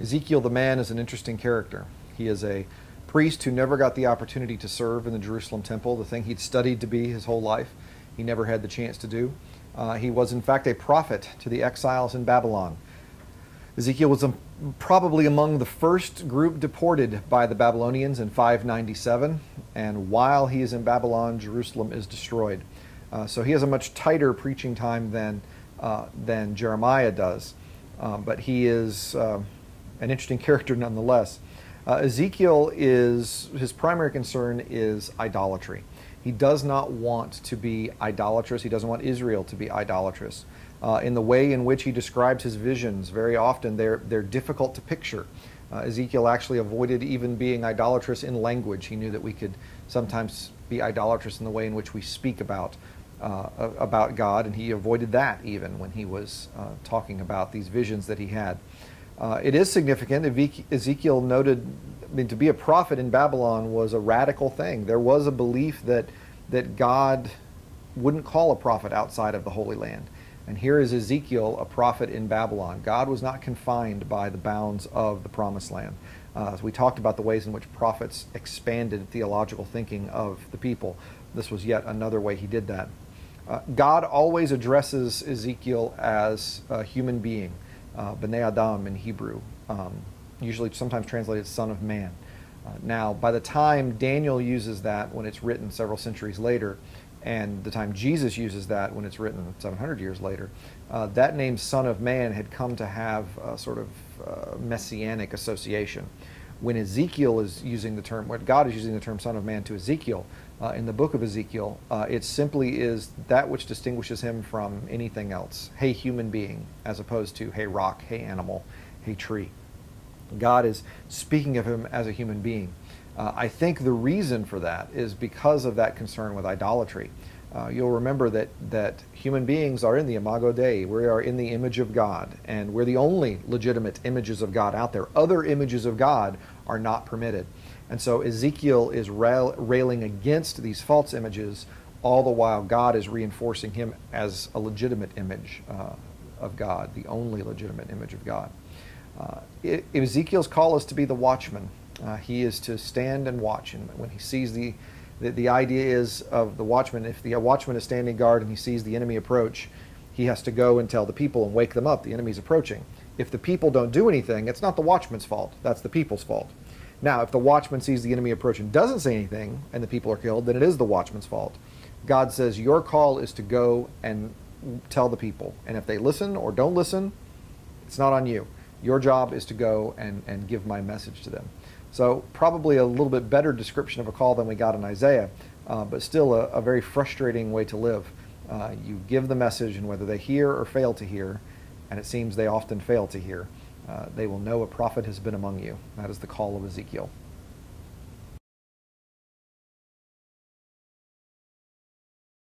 Ezekiel the man is an interesting character. He is a priest who never got the opportunity to serve in the Jerusalem temple, the thing he'd studied to be his whole life. He never had the chance to do. He was, in fact, a prophet to the exiles in Babylon. Ezekiel was probably among the first group deported by the Babylonians in 597, and while he is in Babylon, Jerusalem is destroyed. So he has a much tighter preaching time than Jeremiah does, but he is an interesting character nonetheless. Ezekiel his primary concern is idolatry. He does not want to be idolatrous. He doesn't want Israel to be idolatrous. In the way in which he describes his visions, very often they're difficult to picture. Ezekiel actually avoided even being idolatrous in language. He knew that we could sometimes be idolatrous in the way in which we speak about God, and he avoided that even when he was talking about these visions that he had. It is significant. Ezekiel noted, to be a prophet in Babylon was a radical thing. There was a belief that God wouldn't call a prophet outside of the Holy Land. And here is Ezekiel, a prophet in Babylon. God was not confined by the bounds of the Promised Land. As we talked about the ways in which prophets expanded theological thinking of the people, this was yet another way he did that. God always addresses Ezekiel as a human being, B'nai Adam in Hebrew, usually sometimes translated son of man. Now, by the time Daniel uses that when it's written several centuries later, and the time Jesus uses that when it's written 700 years later, that name Son of Man had come to have a sort of messianic association. When Ezekiel is using the term, when God is using the term Son of Man to Ezekiel, in the book of Ezekiel, it simply is that which distinguishes him from anything else. Hey, human being, as opposed to hey, rock, hey, animal, hey, tree. God is speaking of him as a human being. I think the reason for that is because of that concern with idolatry. You'll remember that human beings are in the Imago Dei. We are in the image of God, and we're the only legitimate images of God out there. Other images of God are not permitted. And so Ezekiel is railing against these false images, all the while God is reinforcing him as a legitimate image of God, the only legitimate image of God. Ezekiel's call is to be the watchman. He is to stand and watch, and when he sees the idea is of the watchman, if the watchman is standing guard and he sees the enemy approach, he has to go and tell the people and wake them up, the enemy's approaching. If the people don't do anything, it's not the watchman's fault, that's the people's fault. Now, if the watchman sees the enemy approach and doesn't say anything and the people are killed, then it is the watchman's fault. God says your call is to go and tell the people, and if they listen or don't listen, it's not on you. Your job is to go and give my message to them. So probably a little bit better description of a call than we got in Isaiah, but still a very frustrating way to live. You give the message, and whether they hear or fail to hear, and it seems they often fail to hear, they will know a prophet has been among you. That is the call of Ezekiel.